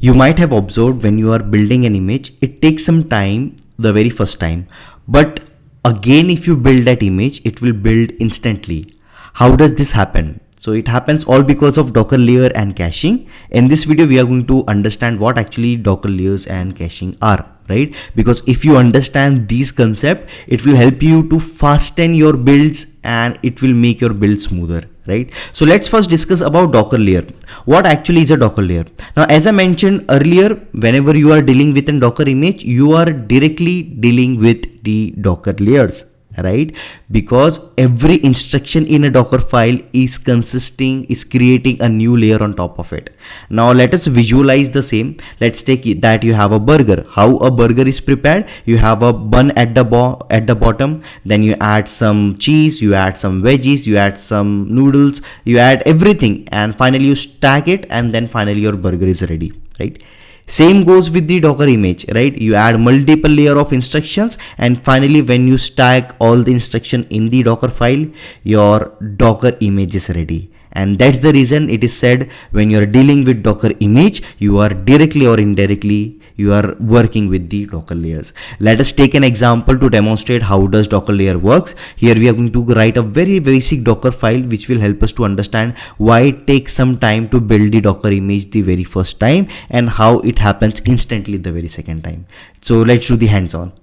You might have observed when you are building an image, it takes some time the very first time, but again if you build that image, it will build instantly. How does this happen? So it happens all because of Docker layer and caching. In this video we are going to understand what actually Docker layers and caching are, right? Because if you understand these concepts, it will help you to fasten your builds and it will make your build smoother, right? So let's first discuss about Docker layer. What actually is a Docker layer? Now, as I mentioned earlier, whenever you are dealing with a Docker image, you are directly dealing with the Docker layers, right? Because every instruction in a Docker file is creating a new layer on top of it. Now let us visualize the same. Let's take it that you have a burger. How a burger is prepared? You have a bun at the bottom, then you add some cheese, you add some veggies, you add some noodles, you add everything, and finally you stack it, and then finally your burger is ready, right? Same goes with the Docker image, right? You add multiple layer of instructions, and finally when you stack all the instruction in the Docker file, your Docker image is ready. And that's the reason it is said when you are dealing with Docker image, you are directly or indirectly you are working with the Docker layers. Let us take an example to demonstrate how does Docker layer works. Here we are going to write a very basic Docker file which will help us to understand why it takes some time to build the Docker image the very first time and how it happens instantly the very second time. So let's do the hands-on.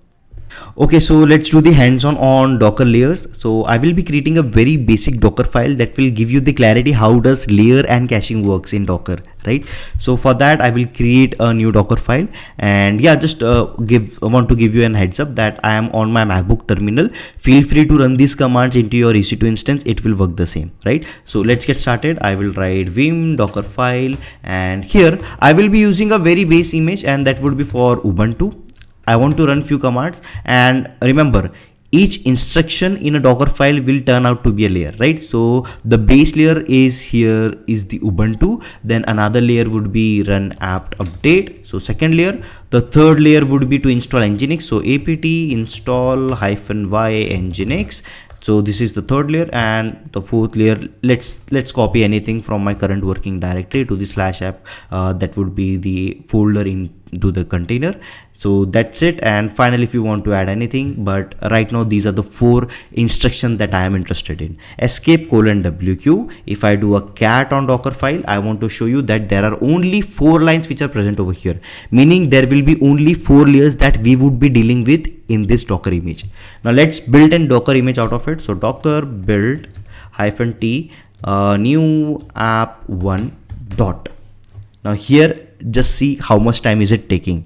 Okay, so let's do the hands-on on Docker layers. So I will be creating a very basic Docker file that will give you the clarity how does layer and caching works in Docker, right? So for that I will create a new Docker file, and yeah, just want to give you an heads up that I am on my MacBook terminal. Feel free to run these commands into your EC2 instance, it will work the same, right? So let's get started. I will write vim Dockerfile, and here I will be using a very base image, and that would be for Ubuntu. I want to run few commands, and remember each instruction in a Docker file will turn out to be a layer, right? So the base layer is here is the Ubuntu, then another layer would be run apt update, so second layer. The third layer would be to install Nginx, so apt install -y Nginx. So this is the third layer, and the fourth layer, let's copy anything from my current working directory to the /app, that would be the folder into the container. So that's it. And finally if you want to add anything, but right now these are the 4 instructions that I am interested in. Escape :wq. If I do a cat on Docker file, I want to show you that there are only 4 lines which are present over here, meaning there will be only 4 layers that we would be dealing with in this Docker image. Now let's build a Docker image out of it. So docker build -t new app 1 dot. Now here just see how much time is it taking,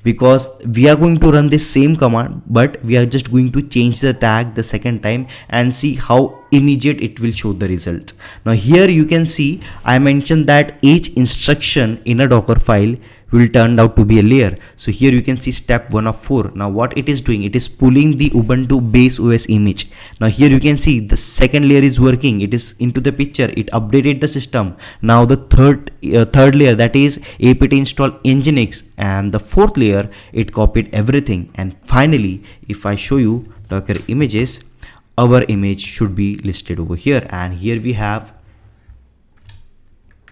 because we are going to run this same command, but we are just going to change the tag the second time and see how immediate it will show the result. Now here you can see I mentioned that each instruction in a Docker file will turn out to be a layer. So here you can see step 1 of 4. Now what it is doing, it is pulling the Ubuntu base OS image. Now here you can see the second layer is working, it is into the picture, it updated the system. Now the third layer, that is apt install Nginx, and the fourth layer, it copied everything. And finally if I show you Docker images, our image should be listed over here, and here we have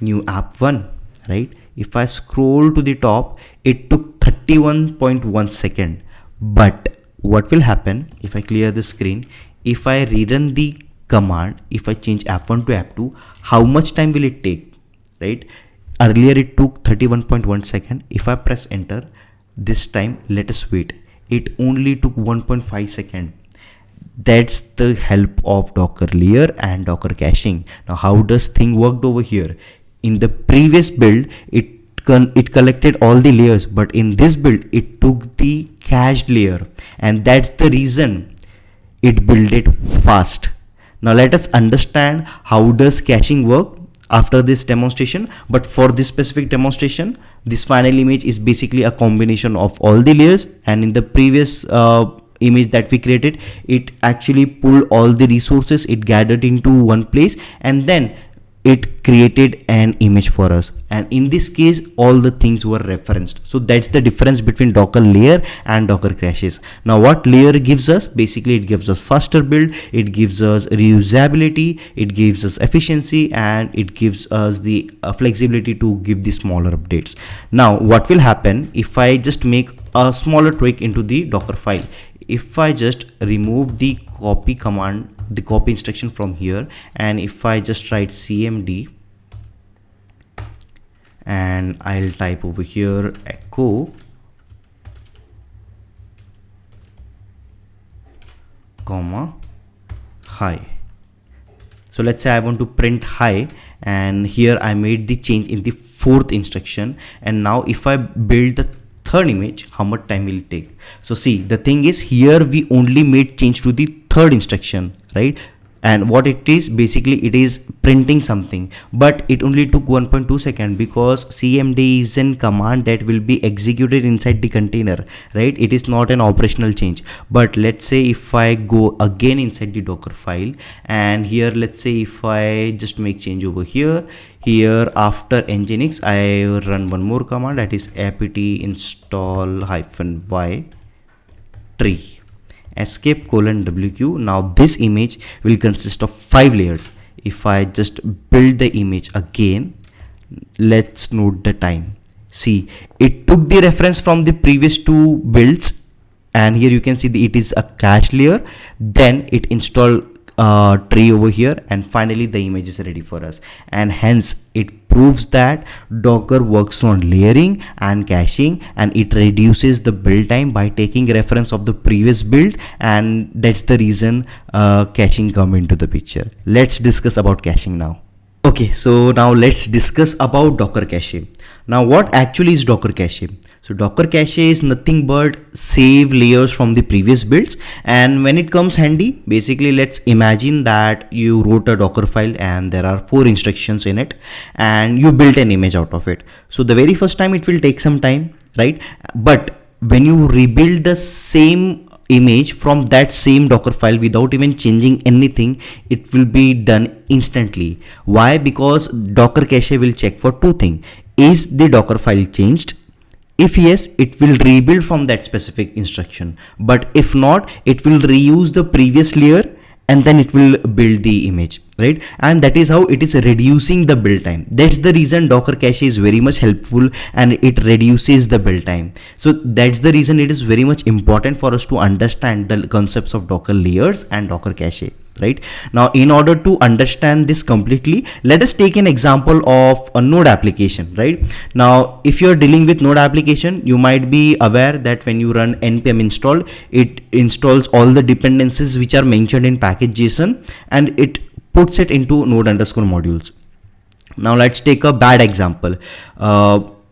new app 1, right? If I scroll to the top, it took 31.1 seconds. But what will happen if I clear the screen? If I rerun the command, if I change app1 to app2, how much time will it take, right? Earlier it took 31.1 seconds. If I press enter, this time let us wait, it only took 1.5 seconds. That's the help of Docker layer and Docker caching. Now how does thing worked over here? In the previous build, it collected all the layers, but in this build it took the cached layer, and that's the reason it built it fast. Now let us understand how does caching work after this demonstration. But for this specific demonstration, this final image is basically a combination of all the layers, and in the previous image that we created, it actually pulled all the resources, it gathered into one place, and then it created an image for us, and in this case all the things were referenced. So that's the difference between Docker layer and Docker caches. Now what layer gives us? Basically it gives us faster build, it gives us reusability, it gives us efficiency, and it gives us the flexibility to give the smaller updates. Now what will happen if I just make a smaller tweak into the Docker file? If I just remove the copy command, the copy instruction from here, and if I just write cmd and I'll type over here echo comma hi. So let's say I want to print hi, and here I made the change in the fourth instruction, and now if I build the third image, how much time will it take? So see, the thing is here we only made change to the third instruction, right? And what it is, basically it is printing something, but it only took 1.2 seconds because cmd is a command that will be executed inside the container, right? It is not an operational change. But let's say if I go again inside the Docker file, and here let's say if I just make change over here, after nginx I run one more command, that is apt install -y tree escape :wq. Now this image will consist of 5 layers. If I just build the image again, let's note the time. See, it took the reference from the previous 2 builds, and here you can see it is a cache layer, then it installed tree over here, and finally the image is ready for us. And hence it proves that Docker works on layering and caching, and it reduces the build time by taking reference of the previous build, and that's the reason caching come into the picture. Let's discuss about caching now. Okay, so now let's discuss about Docker cache. Now what actually is Docker cache? So Docker cache is nothing but save layers from the previous builds, and when it comes handy, basically let's imagine that you wrote a Docker file and there are 4 instructions in it, and you built an image out of it. So the very first time it will take some time, right? But when you rebuild the same image from that same Docker file without even changing anything, it will be done instantly. Why? Because Docker cache will check for 2 things. Is the Docker file changed? If yes, it will rebuild from that specific instruction, but if not, it will reuse the previous layer and then it will build the image, right? And that is how it is reducing the build time. That's the reason Docker cache is very much helpful, and it reduces the build time. So that's the reason it is very much important for us to understand the concepts of Docker layers and Docker cache. Right now, in order to understand this completely, let us take an example of a node application. Right now, if you're dealing with node application, you might be aware that when you run npm install, it installs all the dependencies which are mentioned in package.json, and it puts it into node_modules. Now let's take a bad example.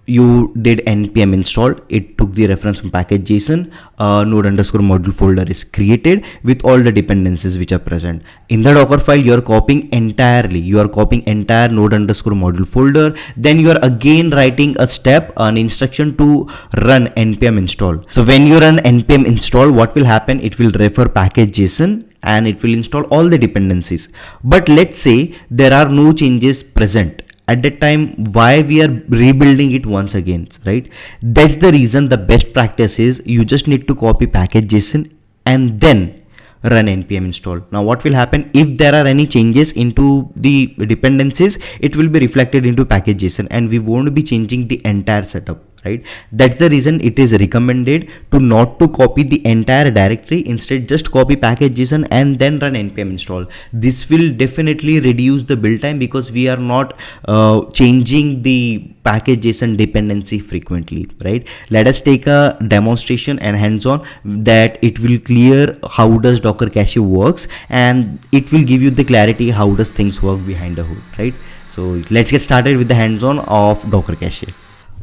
You did npm install, it took the reference from package.json, node_module folder is created with all the dependencies which are present. In the Docker file, you are copying entire node_module folder. Then you are again writing a step, an instruction to run npm install. So when you run npm install, what will happen? It will refer package.json and it will install all the dependencies. But let's say there are no changes present. At that time, why we are rebuilding it once again, right? That's the reason the best practice is you just need to copy package.json and then run npm install. Now what will happen if there are any changes into the dependencies? It will be reflected into package.json and we won't be changing the entire setup, right? That's the reason it is recommended to not to copy the entire directory. Instead, just copy package.json and then run npm install. This will definitely reduce the build time because we are not changing the package.json dependency frequently, right? Let us take a demonstration and hands-on that it will clear how does Docker cache works, and it will give you the clarity how does things work behind the hood, right? So let's get started with the hands-on of Docker cache.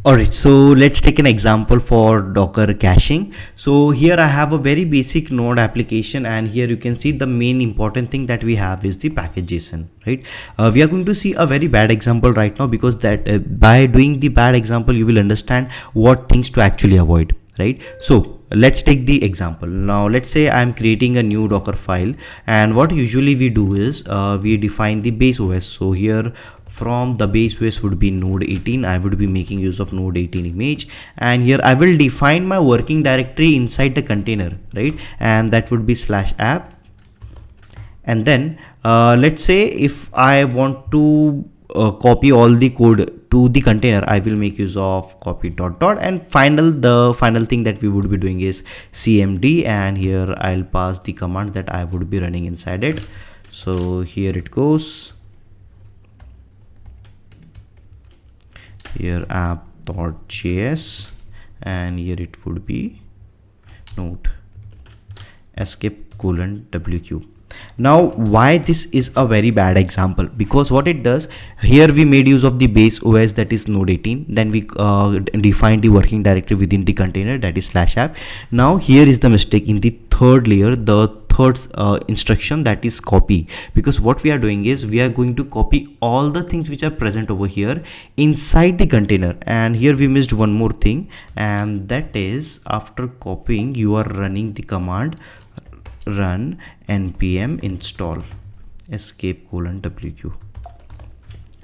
Alright, so let's take an example for Docker caching. So here I have a very basic node application, and here you can see the main important thing that we have is the package.json, right? We are going to see a very bad example right now because that by doing the bad example, you will understand what things to actually avoid. right? So let's take the example. Now let's say I'm creating a new Docker file, and what usually we do is we define the base OS. So here from the base OS would be node 18. I would be making use of node 18 image, and here I will define my working directory inside the container, right? And that would be /app. And then let's say if I want to copy all the code to the container, I will make use of copy ... and the final thing that we would be doing is cmd, and here I'll pass the command that I would be running inside it. So here it goes. Here app.js, and here it would be node escape:\wq. Now why this is a very bad example? Because what it does here, we made use of the base OS, that is node 18, then we defined the working directory within the container, that is /app. Now here is the mistake in the third layer, the third instruction, that is copy. Because what we are doing is we are going to copy all the things which are present over here inside the container, and here we missed one more thing, and that is after copying you are running the command run npm install escape:\wq.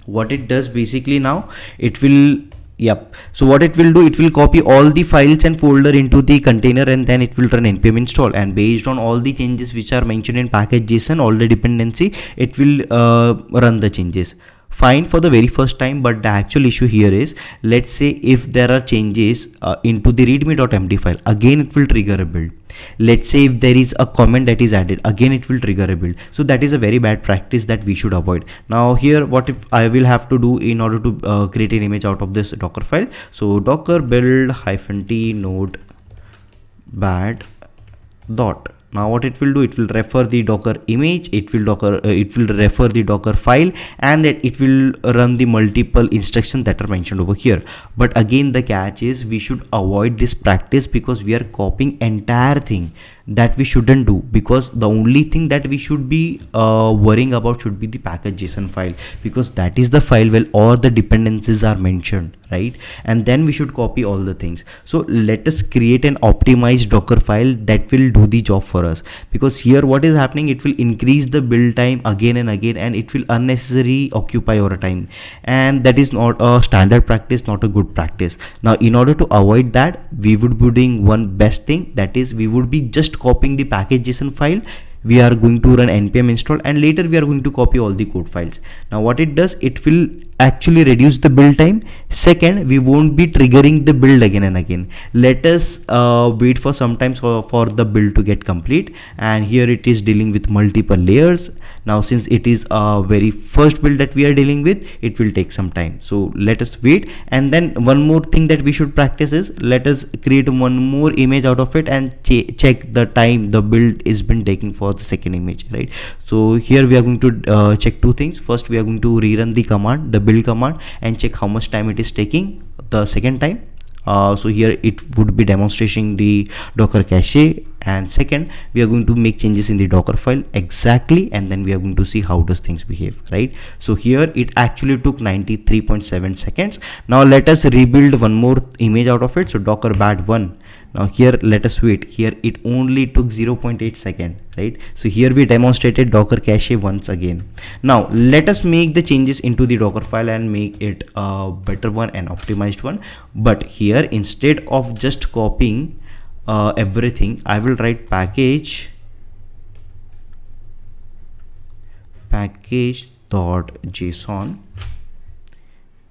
What it does basically, now it will, yep, so what it will do, it will copy all the files and folder into the container, and then it will run npm install, and based on all the changes which are mentioned in package.json, all the dependency, it will run the changes. Fine for the very first time, but the actual issue here is, let's say if there are changes into the readme.md file, again it will trigger a build. Let's say if there is a comment that is added, again it will trigger a build. So that is a very bad practice that we should avoid. Now here what if I will have to do in order to create an image out of this Docker file? So docker build -t node bad dot. Now what it will do, it will refer the Docker image, it will refer the Docker file, and that it will run the multiple instructions that are mentioned over here. But again the catch is we should avoid this practice, because we are copying entire thing that we shouldn't do, because the only thing that we should be worrying about should be the package.json file, because that is the file where all the dependencies are mentioned, right? And then we should copy all the things. So let us create an optimized Docker file that will do the job for us, because here what is happening, it will increase the build time again and again, and it will unnecessarily occupy our time, and that is not a standard practice, not a good practice. Now in order to avoid that, we would be doing one best thing, that is we would be just copying the package.json file, we are going to run npm install, and later we are going to copy all the code files. Now what it does, it will actually reduce the build time. Second, we won't be triggering the build again and again. Let us wait for some time for the build to get complete, and here it is dealing with multiple layers. Now since it is a very first build that we are dealing with, it will take some time, so let us wait. And then one more thing that we should practice is, let us create one more image out of it and check the time the build is been taking for the second image, right? So here we are going to check two things. First, we are going to rerun the command, the build command, and check how much time it is taking the second time. So here it would be demonstrating the Docker cache, and second we are going to make changes in the Docker file exactly, and then we are going to see how does things behave, right? So here it actually took 93.7 seconds. Now let us rebuild one more image out of it. So docker bad 1. Now here let us wait, here it only took 0.8 second, right? So here we demonstrated Docker cache once again. Now let us make the changes into the Docker file and make it a better one and optimized one. But here instead of just copying everything, I will write package.json,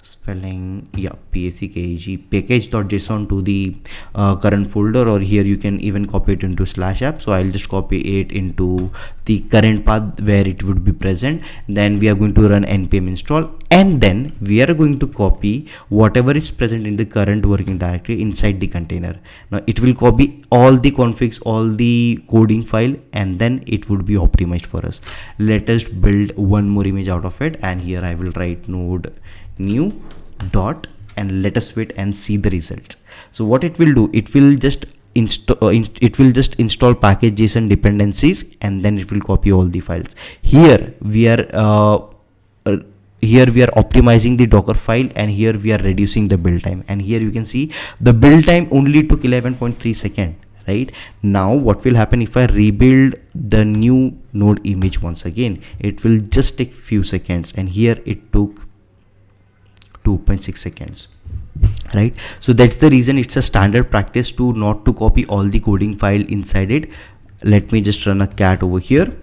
spelling, yeah, package.json to the current folder, or here you can even copy it into /app. So I'll just copy it into the current path where it would be present. Then we are going to run npm install, and then we are going to copy whatever is present in the current working directory inside the container. Now it will copy all the configs, all the coding file, and then it would be optimized for us. Let us build one more image out of it, and here I will write node new dot, and let us wait and see the results. So what it will do, it will just install package.json dependencies, and then it will copy all the files. Here we are here we are optimizing the Dockerfile, and here we are reducing the build time, and here you can see the build time only took 11.3 seconds. Right now, what will happen if I rebuild the new node image once again? It will just take few seconds, and here it took 2.6 seconds. Right, so that's the reason it's a standard practice to not to copy all the coding file inside it. Let me just run a cat over here.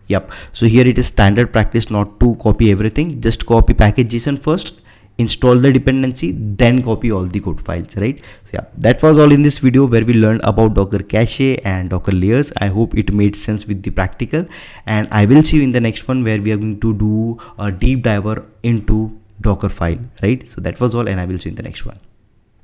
Yep, so here it is standard practice not to copy everything, just copy package.json first, install the dependency, then copy all the code files. Right, so yeah, that was all in this video where we learned about Docker cache and Docker layers. I hope it made sense with the practical, and I will see you in the next one where we are going to do a deep diver into Dockerfile. Right, so that was all, and I will see you in the next one.